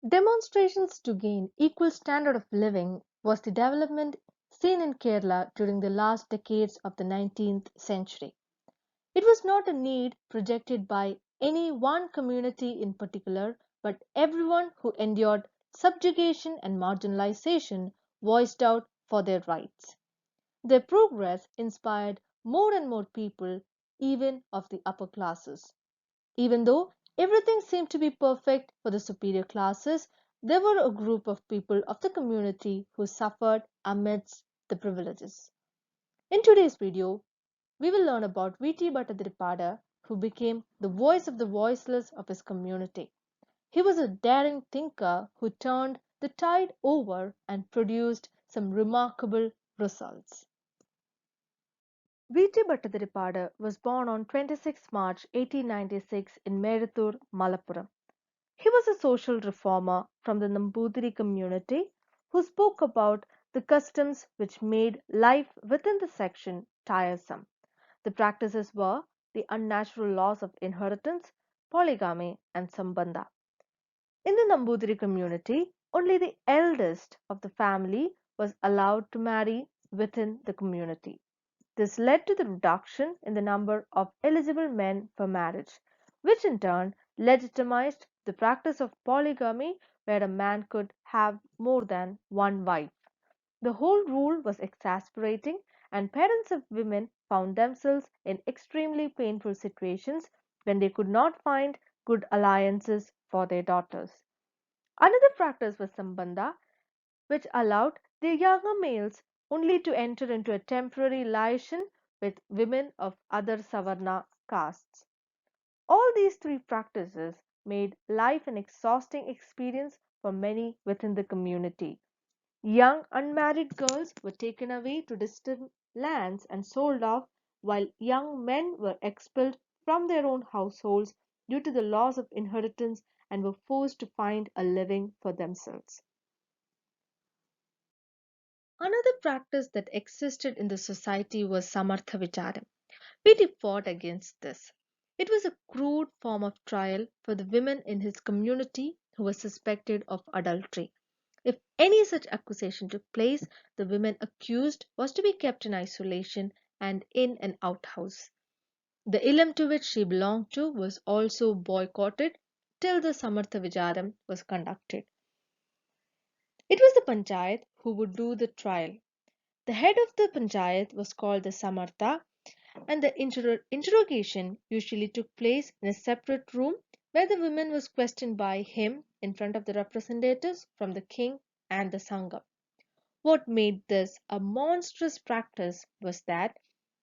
Demonstrations to gain equal standard of living was the development seen in Kerala during the last decades of the 19th century. It was not a need projected by any one community in particular, but everyone who endured subjugation and marginalization voiced out for their rights. Their progress inspired more and more people, even of the upper classes. Even though everything seemed to be perfect for the superior classes, there were a group of people of the community who suffered amidst the privileges. In today's video, we will learn about V T Bhattathirippadu, who became the voice of the voiceless of his community. He was a daring thinker who turned the tide over and produced some remarkable results. V T Bhattathirippadu was born on 26 March 1896 in Merithur, Malappuram. He was a social reformer from the Nampoothiri community who spoke about the customs which made life within the section tiresome. The practices were the unnatural laws of inheritance, polygamy, and sambandha. In the Namboothiri community, only the eldest of the family was allowed to marry within the community. This led to the reduction in the number of eligible men for marriage, which in turn legitimized the practice of polygamy where a man could have more than one wife. The whole rule was exasperating, and parents of women found themselves in extremely painful situations when they could not find good alliances for their daughters. Another practice was sambandha, which allowed the younger males only to enter into a temporary liaison with women of other Savarna castes. All these three practices made life an exhausting experience for many within the community. Young unmarried girls were taken away to distant lands and sold off, while young men were expelled from their own households due to the laws of inheritance and were forced to find a living for themselves. Another practice that existed in the society was Samartha Vicharam. P.T. fought against this. It was a crude form of trial for the women in his community who were suspected of adultery. If any such accusation took place, the women accused was to be kept in isolation and in an outhouse. The ilm to which she belonged to was also boycotted till the Samartha Vicharam was conducted. It was the panchayat who would do the trial. The head of the panchayat was called the Samartha, and the interrogation usually took place in a separate room where the woman was questioned by him in front of the representatives from the king and the Sangam. What made this a monstrous practice was that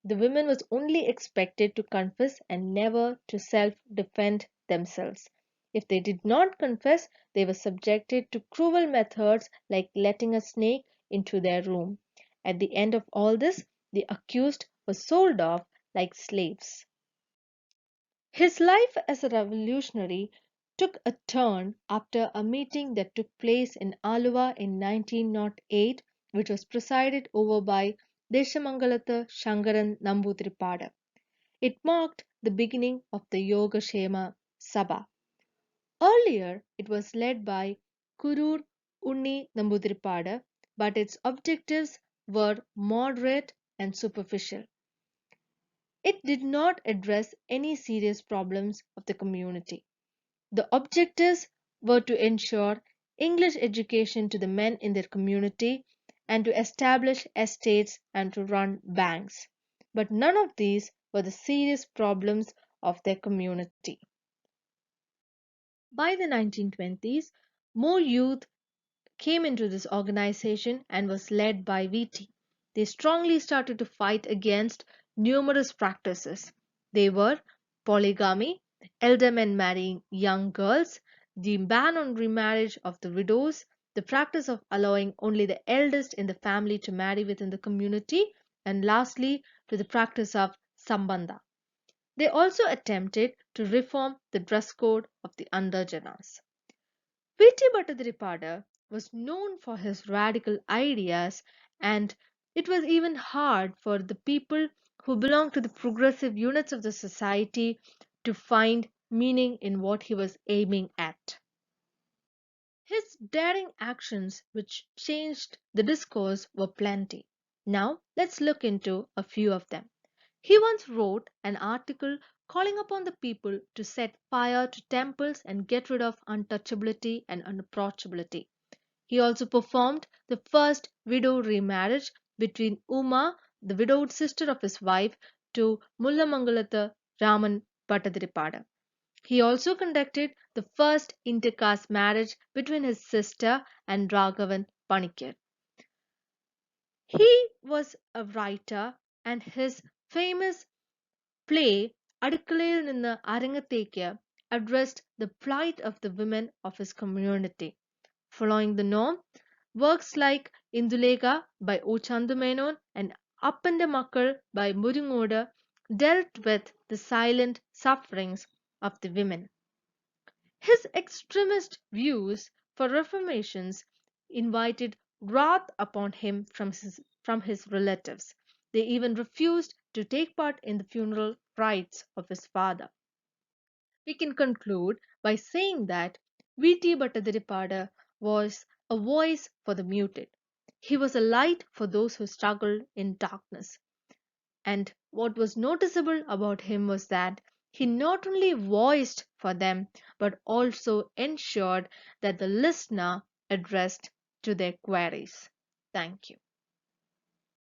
the women was only expected to confess and never to self-defend themselves. If they did not confess, they were subjected to cruel methods like letting a snake into their room. At the end of all this, the accused was sold off like slaves. His life as a revolutionary took a turn after a meeting that took place in Aluva in 1908, which was presided over by Deshamangalatha Shankaran Namboothirippadu. It marked the beginning of the Yoga Shema Sabha. Earlier, it was led by Kurur Unni Namboothirippadu, but its objectives were moderate and superficial. It did not address any serious problems of the community. The objectives were to ensure English education to the men in their community and to establish estates and to run banks. But none of these were the serious problems of their community. By the 1920s, more youth came into this organization and was led by VT. They strongly started to fight against numerous practices. They were polygamy, elder men marrying young girls, the ban on remarriage of the widows, the practice of allowing only the eldest in the family to marry within the community, and lastly, to the practice of sambandha. They also attempted to reform the dress code of the Andajanas. V T Bhattathirippadu was known for his radical ideas, and it was even hard for the people who belonged to the progressive units of the society to find meaning in what he was aiming at. daring actions which changed the discourse were plenty. Now, let's look into a few of them. He once wrote an article calling upon the people to set fire to temples and get rid of untouchability and unapproachability. He also performed the first widow remarriage between Uma, the widowed sister of his wife, to Mullamangalatha Raman Bhattathirippadu. He also conducted the first intercaste marriage between his sister and Raghavan Panikar. He was a writer, and his famous play Adukkalayil Ninna Arangathekya addressed the plight of the women of his community. Following the norm, works like Indulega by O. Chandumenon and Appanda Makkal by Murungoda dealt with the silent sufferings of the women. His extremist views for reformations invited wrath upon him from his relatives. They even refused to take part in the funeral rites of his father. We can conclude by saying that V T Bhattathirippadu was a voice for the muted. He was a light for those who struggled in darkness. And what was noticeable about him was that he not only voiced for them but also ensured that the listener addressed to their queries. Thank you.